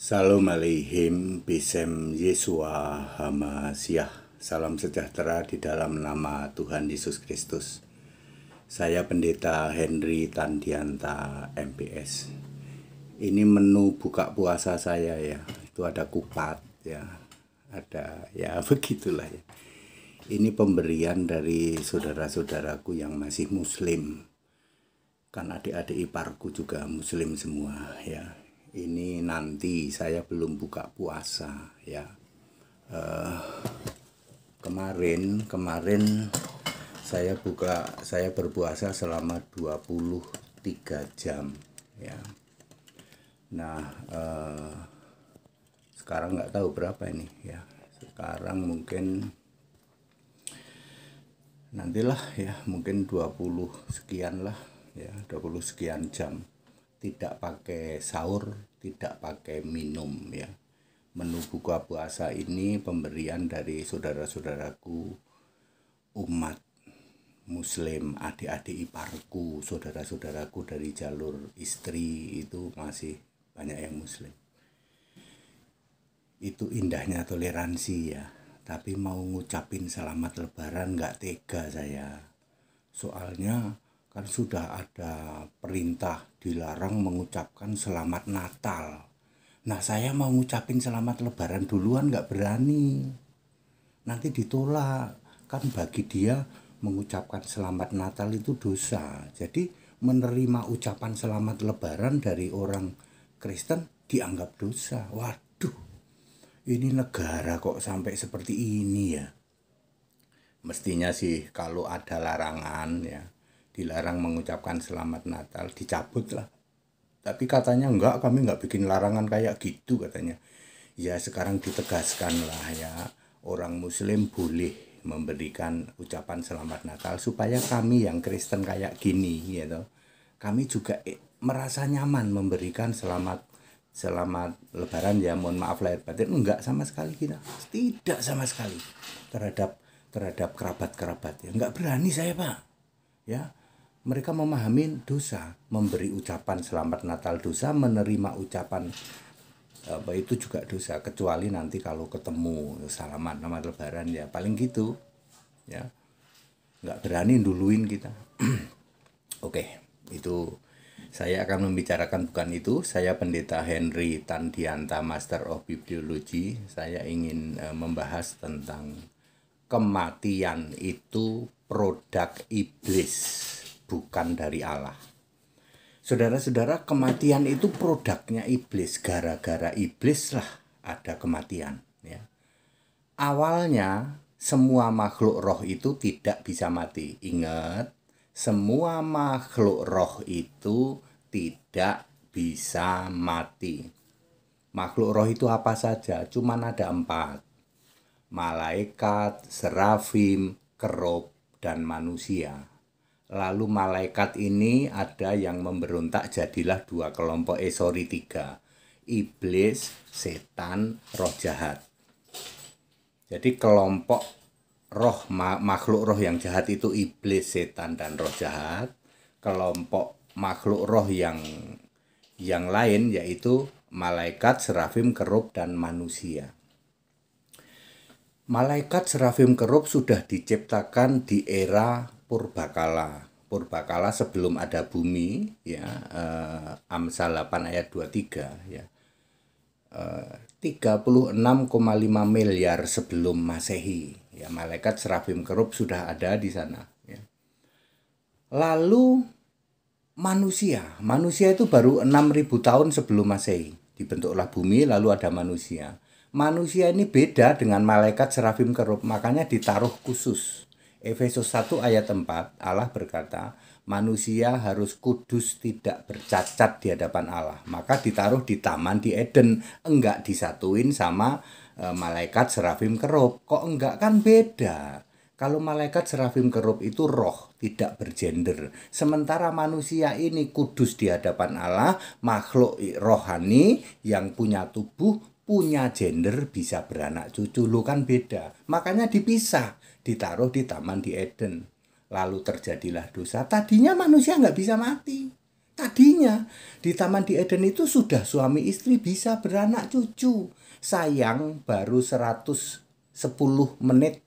Salam aleihim bisem Yesua Hamasiah. Salam sejahtera di dalam nama Tuhan Yesus Kristus. Saya Pendeta Henry Tandianta MPS. Ini menu buka puasa saya ya. Itu ada kupat ya. Ada ya begitulah ya. Ini pemberian dari saudara-saudaraku yang masih muslim. Kan adik-adik iparku juga muslim semua ya. Ini nanti saya belum buka puasa ya. Kemarin saya berpuasa selama 23 jam ya. Nah, sekarang nggak tahu berapa ini ya. Sekarang mungkin nantilah ya, mungkin 20 sekian lah ya, 20 sekian jam. Tidak pakai sahur, tidak pakai minum ya. Menu buka puasa ini pemberian dari saudara-saudaraku umat muslim, adik-adik iparku, saudara-saudaraku dari jalur istri itu masih banyak yang muslim. Itu indahnya toleransi ya. Tapi mau ngucapin selamat lebaran nggak tega saya. Soalnya kan sudah ada perintah dilarang mengucapkan selamat Natal. Nah, saya mau ngucapin selamat lebaran duluan nggak berani. Nanti ditolak. Kan bagi dia mengucapkan selamat Natal itu dosa. Jadi menerima ucapan selamat lebaran dari orang Kristen dianggap dosa. Waduh, ini negara kok sampai seperti ini ya. Mestinya sih kalau ada larangan ya, dilarang mengucapkan selamat Natal, dicabut lah. Tapi katanya enggak, kami enggak bikin larangan kayak gitu katanya. Ya sekarang ditegaskan lah ya, orang muslim boleh memberikan ucapan selamat Natal supaya kami yang Kristen kayak gini gitu. Kami juga merasa nyaman memberikan selamat lebaran ya, mohon maaf lahir batin. Enggak sama sekali kita. Tidak sama sekali terhadap kerabat-kerabat ya. Enggak berani saya, Pak. Ya. Mereka memahami dosa, memberi ucapan selamat Natal dosa, menerima ucapan apa itu juga dosa, kecuali nanti kalau ketemu selamat lebaran ya paling gitu ya, nggak berani duluin kita. Oke, itu saya akan membicarakan bukan itu. Saya Pendeta Henry Tandianta, Master of Bibliology. Saya ingin membahas tentang kematian itu produk iblis, bukan dari Allah. Saudara-saudara, kematian itu produknya iblis. Gara-gara iblis lah ada kematian ya. Awalnya semua makhluk roh itu tidak bisa mati. Ingat, semua makhluk roh itu tidak bisa mati. Makhluk roh itu apa saja? Cuman ada 4. Malaikat, serafim, kerub, dan manusia. Lalu malaikat ini ada yang memberontak, jadilah 2 kelompok, 3. Iblis, setan, roh jahat. Jadi kelompok roh, makhluk roh yang jahat itu iblis, setan, dan roh jahat. Kelompok makhluk roh yang lain yaitu malaikat, serafim, kerub, dan manusia. Malaikat, serafim, kerub sudah diciptakan di era Purbakala. Purbakala sebelum ada bumi ya, Amsal 8 ayat 23 ya. 36,5 miliar sebelum Masehi ya, malaikat, serafim, kerub sudah ada di sana ya. Lalu manusia itu baru 6.000 tahun sebelum Masehi dibentuklah bumi, lalu ada manusia. Manusia ini beda dengan malaikat, serafim, kerub, makanya ditaruh khusus. Efesus 1 ayat 4, Allah berkata, manusia harus kudus, tidak bercacat di hadapan Allah. Maka ditaruh di taman di Eden, enggak disatuin sama malaikat, serafim, kerub. Kok enggak? Kan beda. Kalau malaikat, serafim, kerub itu roh, tidak bergender. Sementara manusia ini kudus di hadapan Allah, makhluk rohani yang punya tubuh, punya gender, bisa beranak cucu. Lu kan beda. Makanya dipisah, ditaruh di taman di Eden. Lalu terjadilah dosa. Tadinya manusia nggak bisa mati. Tadinya di Taman di Eden itu sudah suami istri bisa beranak cucu. Sayang baru 110 menit,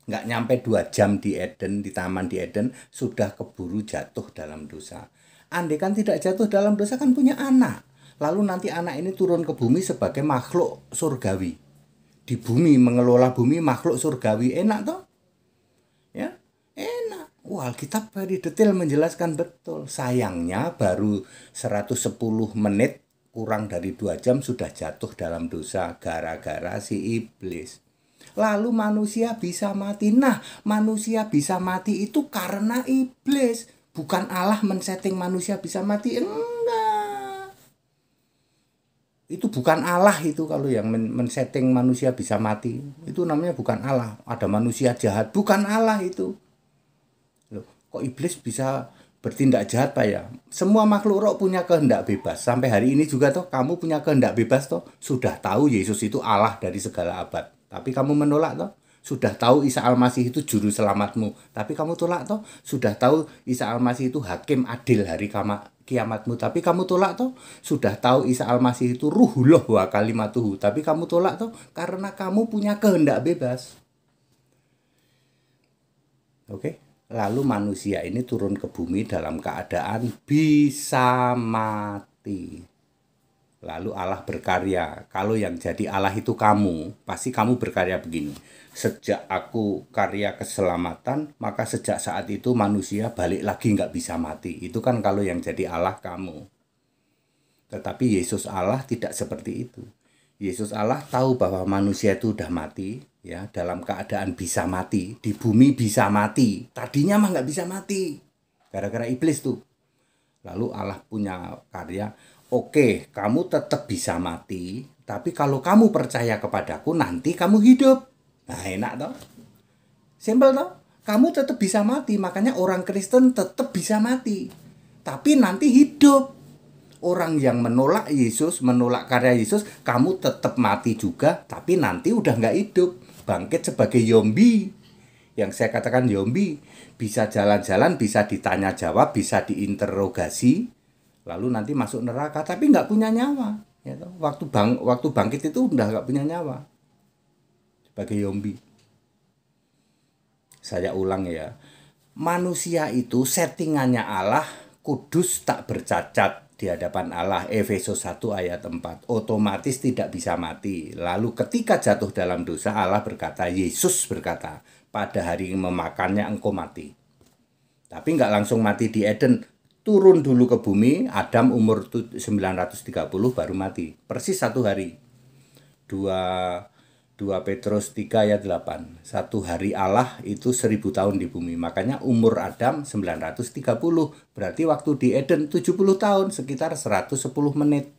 nggak nyampe 2 jam di Eden, di Taman di Eden, sudah keburu jatuh dalam dosa. Andai kan tidak jatuh dalam dosa kan punya anak. Lalu nanti anak ini turun ke bumi sebagai makhluk surgawi. Di bumi, mengelola bumi, makhluk surgawi. Enak toh? Ya, enak. Wah, Alkitab very detail menjelaskan betul. Sayangnya baru 110 menit, kurang dari 2 jam sudah jatuh dalam dosa gara-gara si iblis. Lalu manusia bisa mati. Nah, manusia bisa mati itu karena iblis. Bukan Allah men-setting manusia bisa mati. Enggak. Itu bukan Allah itu kalau yang men-setting manusia bisa mati. Itu namanya bukan Allah. Ada manusia jahat. Bukan Allah itu. Loh, kok iblis bisa bertindak jahat Pak ya? Semua makhluk roh punya kehendak bebas. Sampai hari ini juga toh kamu punya kehendak bebas toh. Sudah tahu Yesus itu Allah dari segala abad. Tapi kamu menolak toh. Sudah tahu Isa Al-Masih itu juru selamatmu. Tapi kamu tolak toh. Sudah tahu Isa Al-Masih itu hakim adil hari kiamatmu. Tapi kamu tolak toh. Sudah tahu Isa Al-Masih itu ruhullah wa kalimatuhu. Tapi kamu tolak toh. Karena kamu punya kehendak bebas. Oke. Lalu manusia ini turun ke bumi dalam keadaan bisa mati. Lalu Allah berkarya. Kalau yang jadi Allah itu kamu, pasti kamu berkarya begini. Sejak aku karya keselamatan, maka sejak saat itu manusia balik lagi nggak bisa mati. Itu kan kalau yang jadi Allah kamu. Tetapi Yesus Allah tidak seperti itu. Yesus Allah tahu bahwa manusia itu udah mati, ya, dalam keadaan bisa mati, di bumi bisa mati. Tadinya mah nggak bisa mati, gara-gara iblis tuh. Lalu Allah punya karya, oke, kamu tetap bisa mati, tapi kalau kamu percaya kepadaku, nanti kamu hidup. Nah, enak toh? Simpel toh? Kamu tetap bisa mati, makanya orang Kristen tetap bisa mati. Tapi nanti hidup. Orang yang menolak Yesus, menolak karya Yesus, kamu tetap mati juga, tapi nanti udah nggak hidup. Bangkit sebagai zombie. Yang saya katakan zombie, bisa jalan-jalan, bisa ditanya jawab, bisa diinterogasi, lalu nanti masuk neraka, tapi nggak punya nyawa. Ya, waktu bangkit itu udah nggak punya nyawa. Sebagai zombie. Saya ulang ya. Manusia itu settingannya Allah, kudus tak bercacat di hadapan Allah. Efesus 1 ayat 4. Otomatis tidak bisa mati. Lalu ketika jatuh dalam dosa, Allah berkata, Yesus berkata, pada hari memakannya engkau mati. Tapi nggak langsung mati di Eden. Turun dulu ke bumi, Adam umur 930 baru mati. Persis 1 hari. 2 Petrus 3 ayat 8. 1 hari Allah itu 1000 tahun di bumi. Makanya umur Adam 930. Berarti waktu di Eden 70 tahun. Sekitar 110 menit.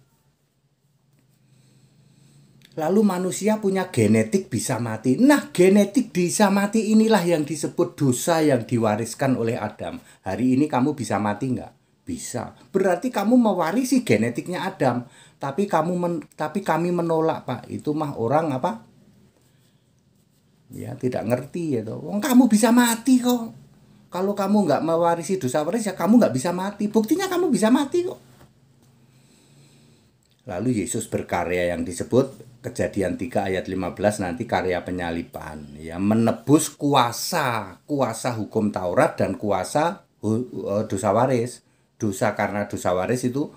Lalu manusia punya genetik bisa mati. Nah, genetik bisa mati inilah yang disebut dosa yang diwariskan oleh Adam. Hari ini kamu bisa mati nggak? Bisa. Berarti kamu mewarisi genetiknya Adam. Tapi kami menolak, Pak. Itu mah orang apa? Ya, tidak ngerti ya toh. Wong kamu bisa mati kok. Kalau kamu nggak mewarisi dosa waris ya kamu nggak bisa mati. Buktinya kamu bisa mati kok. Lalu Yesus berkarya yang disebut Kejadian 3 ayat 15 nanti karya penyalipan. Ya, menebus kuasa hukum Taurat dan kuasa dosa waris. Dosa karena dosa waris itu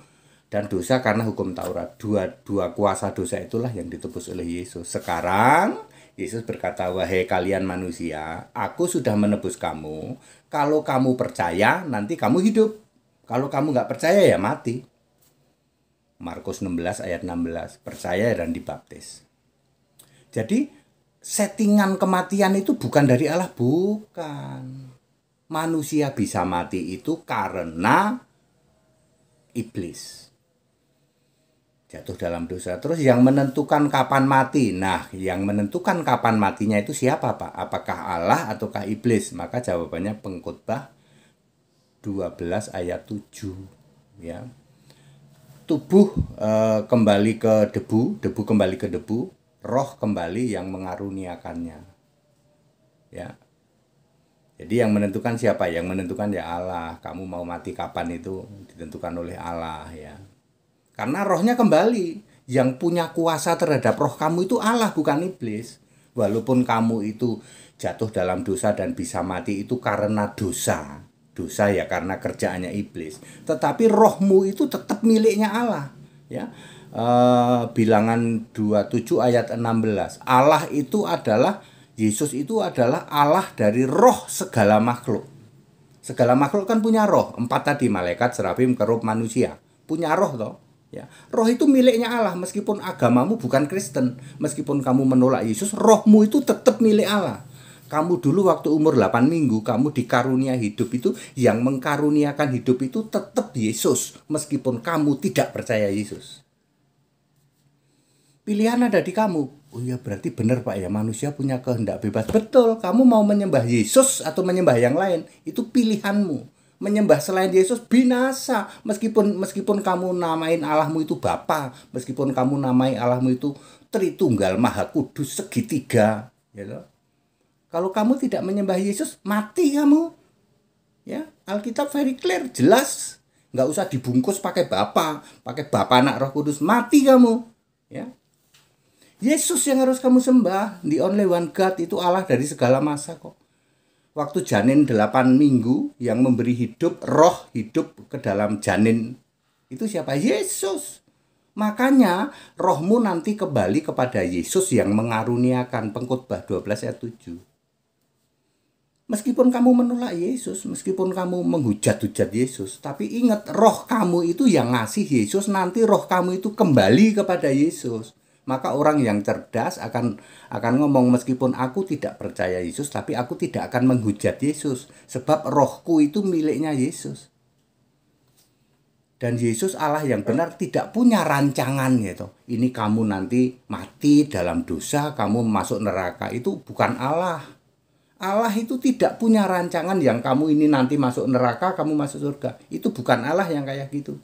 dan dosa karena hukum Taurat. Dua kuasa dosa itulah yang ditebus oleh Yesus. Sekarang Yesus berkata, wahai kalian manusia, aku sudah menebus kamu. Kalau kamu percaya, nanti kamu hidup. Kalau kamu nggak percaya, ya mati. Markus 16 ayat 16, percaya dan dibaptis. Jadi, settingan kematian itu bukan dari Allah, bukan. Manusia bisa mati itu karena iblis. Jatuh dalam dosa. Terus yang menentukan kapan mati. Nah, yang menentukan kapan matinya itu siapa, Pak? Apakah Allah ataukah iblis? Maka jawabannya Pengkhotbah 12 ayat 7. Ya. Tubuh kembali ke debu kembali ke debu, roh kembali yang mengaruniakannya. Ya. Jadi yang menentukan siapa? Yang menentukan ya Allah. Kamu mau mati kapan itu ditentukan oleh Allah ya. Karena rohnya kembali. Yang punya kuasa terhadap roh kamu itu Allah, bukan iblis. Walaupun kamu itu jatuh dalam dosa dan bisa mati itu karena dosa. Dosa ya karena kerjaannya iblis. Tetapi rohmu itu tetap miliknya Allah. Ya. Bilangan 27 ayat 16. Allah itu adalah Yesus itu adalah Allah dari roh segala makhluk. Segala makhluk kan punya roh. 4 tadi, malaikat, serafim, kerub, manusia. Punya roh toh. Ya. Roh itu miliknya Allah. Meskipun agamamu bukan Kristen, meskipun kamu menolak Yesus, rohmu itu tetap milik Allah. Kamu dulu waktu umur 8 minggu, kamu dikarunia hidup itu, yang mengkaruniakan hidup itu tetap Yesus. Meskipun kamu tidak percaya Yesus. Pilihan ada di kamu. Oh iya, berarti benar Pak ya, manusia punya kehendak bebas. Betul, kamu mau menyembah Yesus atau menyembah yang lain, itu pilihanmu. Menyembah selain Yesus binasa. Meskipun kamu namain Allahmu itu Bapa, meskipun kamu namai Allahmu itu Tritunggal Maha Kudus segitiga, gitu. Kalau kamu tidak menyembah Yesus, mati kamu. Ya, Alkitab very clear, jelas. Nggak usah dibungkus pakai Bapa, Anak, Roh Kudus, mati kamu. Ya. Yesus yang harus kamu sembah. The only one God, itu Allah dari segala masa kok. Waktu janin 8 minggu yang memberi hidup, roh hidup ke dalam janin. Itu siapa? Yesus. Makanya rohmu nanti kembali kepada Yesus yang mengaruniakan. Pengkhotbah 12 ayat 7. Meskipun kamu menolak Yesus, meskipun kamu menghujat-hujat Yesus, tapi ingat, roh kamu itu yang ngasih Yesus, nanti roh kamu itu kembali kepada Yesus. Maka orang yang cerdas akan ngomong, meskipun aku tidak percaya Yesus, tapi aku tidak akan menghujat Yesus, sebab rohku itu miliknya Yesus. Dan Yesus Allah yang benar tidak punya rancangan gitu. Ini kamu nanti mati dalam dosa, kamu masuk neraka, itu bukan Allah. Allah itu tidak punya rancangan yang kamu ini nanti masuk neraka, kamu masuk surga. Itu bukan Allah yang kayak gitu.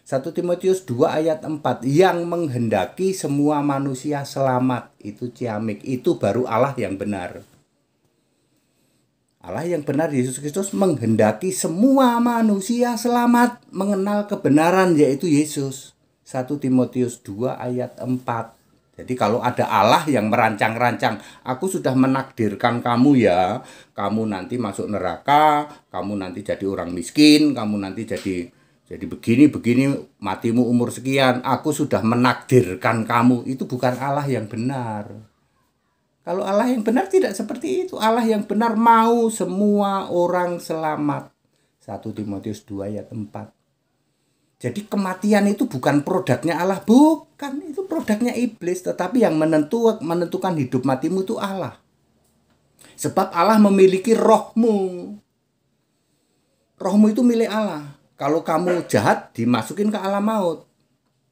1 Timotius 2 ayat 4, yang menghendaki semua manusia selamat, itu ciamik, itu baru Allah yang benar. Allah yang benar, Yesus Kristus, menghendaki semua manusia selamat, mengenal kebenaran yaitu Yesus. 1 Timotius 2 ayat 4. Jadi kalau ada Allah yang merancang-rancang, aku sudah menakdirkan kamu ya, kamu nanti masuk neraka, kamu nanti jadi orang miskin, kamu nanti jadi begini, matimu umur sekian, aku sudah menakdirkan kamu. Itu bukan Allah yang benar. Kalau Allah yang benar tidak seperti itu. Allah yang benar mau semua orang selamat. 1 Timotius 2 ayat 4. Jadi kematian itu bukan produknya Allah. Bukan, itu produknya iblis. Tetapi yang menentukan hidup matimu itu Allah. Sebab Allah memiliki rohmu. Rohmu itu milik Allah. Kalau kamu jahat, dimasukin ke alam maut.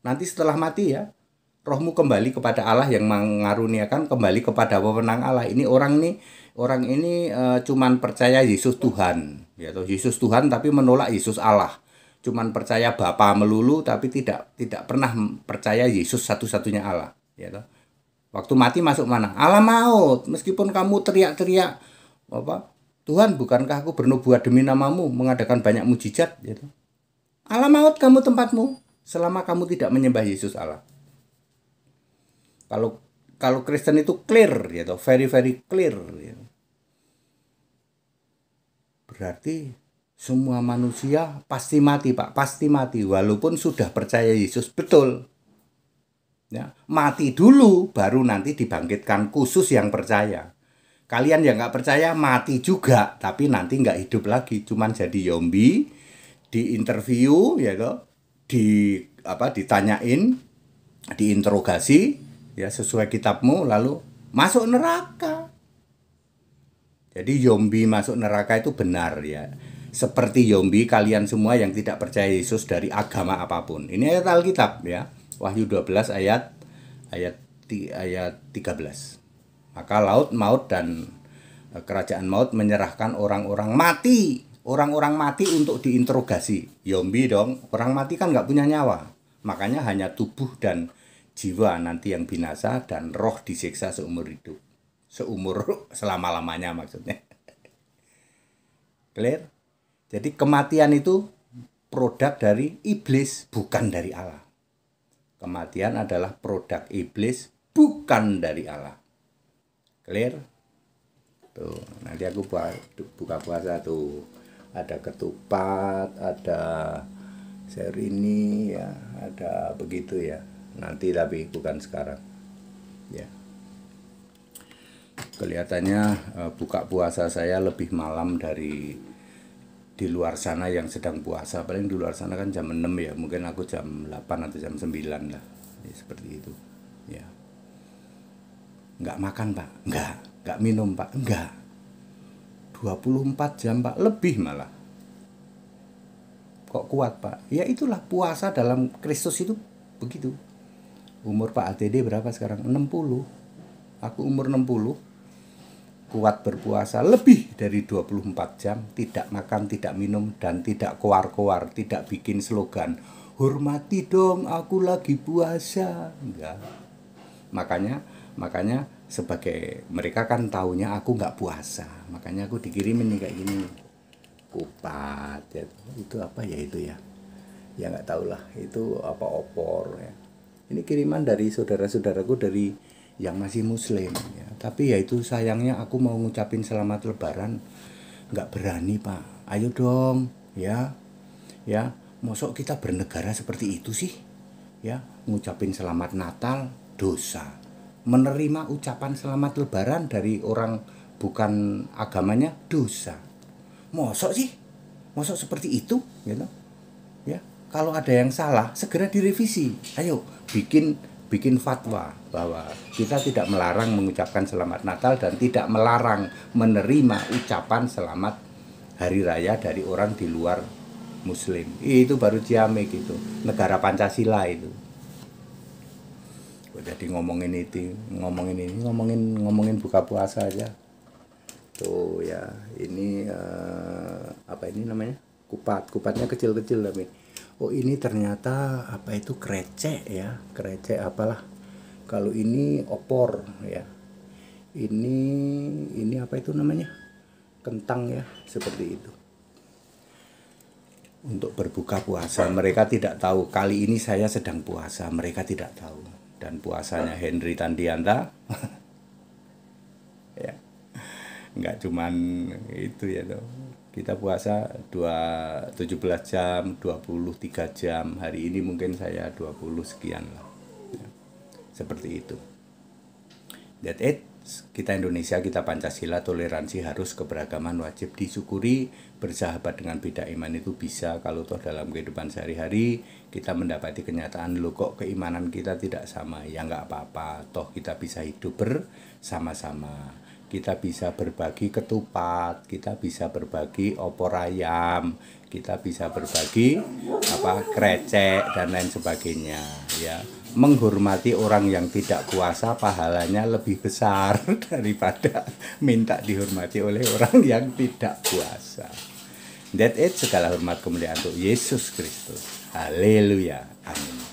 Nanti setelah mati ya, rohmu kembali kepada Allah yang mengaruniakan, kembali kepada wewenang Allah. Ini orang ini cuman percaya Yesus Tuhan, ya toh, Yesus Tuhan tapi menolak Yesus Allah. Cuman percaya Bapa melulu tapi tidak pernah percaya Yesus satu-satunya Allah, ya toh. Waktu mati masuk mana? Alam maut. Meskipun kamu teriak-teriak apa? Tuhan, bukankah aku bernubuat demi namamu, mengadakan banyak mujizat, gitu. Alam maut kamu tempatmu, selama kamu tidak menyembah Yesus Allah. Kalau Kristen itu clear, gitu, very very clear, gitu. Berarti semua manusia pasti mati, Pak, pasti mati, walaupun sudah percaya Yesus, betul. Ya, mati dulu, baru nanti dibangkitkan khusus yang percaya. Kalian yang nggak percaya mati juga, tapi nanti nggak hidup lagi, cuman jadi zombie, diinterview, ya toh, ditanyain, diinterogasi, ya sesuai kitabmu, lalu masuk neraka. Jadi zombie masuk neraka itu benar ya. Seperti zombie kalian semua yang tidak percaya Yesus dari agama apapun. Ini ayat Alkitab ya, Wahyu 12 ayat 13. Maka laut maut dan kerajaan maut menyerahkan orang-orang mati untuk diinterogasi. Zombie dong, orang mati kan nggak punya nyawa. Makanya hanya tubuh dan jiwa nanti yang binasa dan roh disiksa seumur hidup. Selama-lamanya maksudnya. Clear? Jadi kematian itu produk dari iblis, bukan dari Allah. Kematian adalah produk iblis, bukan dari Allah. Clear? Tuh, nanti aku buka puasa tuh. Ada ketupat, ada serini ya, ada begitu ya. Nanti tapi bukan sekarang. Ya. Kelihatannya buka puasa saya lebih malam dari di luar sana yang sedang puasa. Paling di luar sana kan jam 6 ya, mungkin aku jam 8 atau jam 9 lah ya, seperti itu ya. Nggak makan Pak, nggak minum Pak, nggak. 24 jam Pak, lebih malah. Kok kuat Pak? Ya itulah puasa dalam Kristus itu begitu. Umur Pak ATD berapa sekarang? 60. Aku umur 60. Kuat berpuasa lebih dari 24 jam, tidak makan, tidak minum, dan tidak koar-koar, tidak bikin slogan, hormati dong, aku lagi puasa. Enggak. Makanya sebagai mereka kan taunya aku nggak puasa, makanya aku dikirimin nih kayak gini, kupat ya. Itu apa ya itu ya? Ya nggak tahu lah, itu apa opor ya. Ini kiriman dari saudara-saudaraku dari yang masih muslim ya. Tapi ya itu sayangnya aku mau ngucapin selamat lebaran nggak berani Pak. Ayo dong ya. Mosok kita bernegara seperti itu sih ya. Ngucapin selamat Natal dosa, menerima ucapan selamat lebaran dari orang bukan agamanya dosa. Mosok sih, mosok seperti itu gitu ya. Kalau ada yang salah segera direvisi. Ayo bikin fatwa bahwa kita tidak melarang mengucapkan selamat Natal dan tidak melarang menerima ucapan selamat hari raya dari orang di luar muslim. Itu baru ciamik gitu. Negara Pancasila itu. Jadi ngomongin buka puasa aja. Tuh ya, ini apa ini namanya? Kupatnya kecil-kecil tapi oh ini ternyata apa itu krecek ya, krecek apalah. Kalau ini opor ya, ini apa itu namanya, kentang ya, seperti itu. Untuk berbuka puasa mereka tidak tahu, kali ini saya sedang puasa, mereka tidak tahu. Dan puasanya Henry Tandianta ya, nggak cuman itu ya tuh. Kita puasa 17 jam, 23 jam. Hari ini mungkin saya 20 sekian lah. Ya, seperti itu. That's it. Kita Indonesia, kita Pancasila, toleransi harus, keberagaman wajib disyukuri, bersahabat dengan beda iman itu bisa. Kalau toh dalam kehidupan sehari-hari kita mendapati kenyataan, loh kok keimanan kita tidak sama, ya nggak apa-apa. Toh kita bisa hidup bersama-sama. Kita bisa berbagi ketupat, kita bisa berbagi opor ayam, kita bisa berbagi krecek dan lain sebagainya ya. Menghormati orang yang tidak puasa pahalanya lebih besar daripada minta dihormati oleh orang yang tidak puasa. That's it. Segala hormat kemuliaan untuk Yesus Kristus. Haleluya. Amin.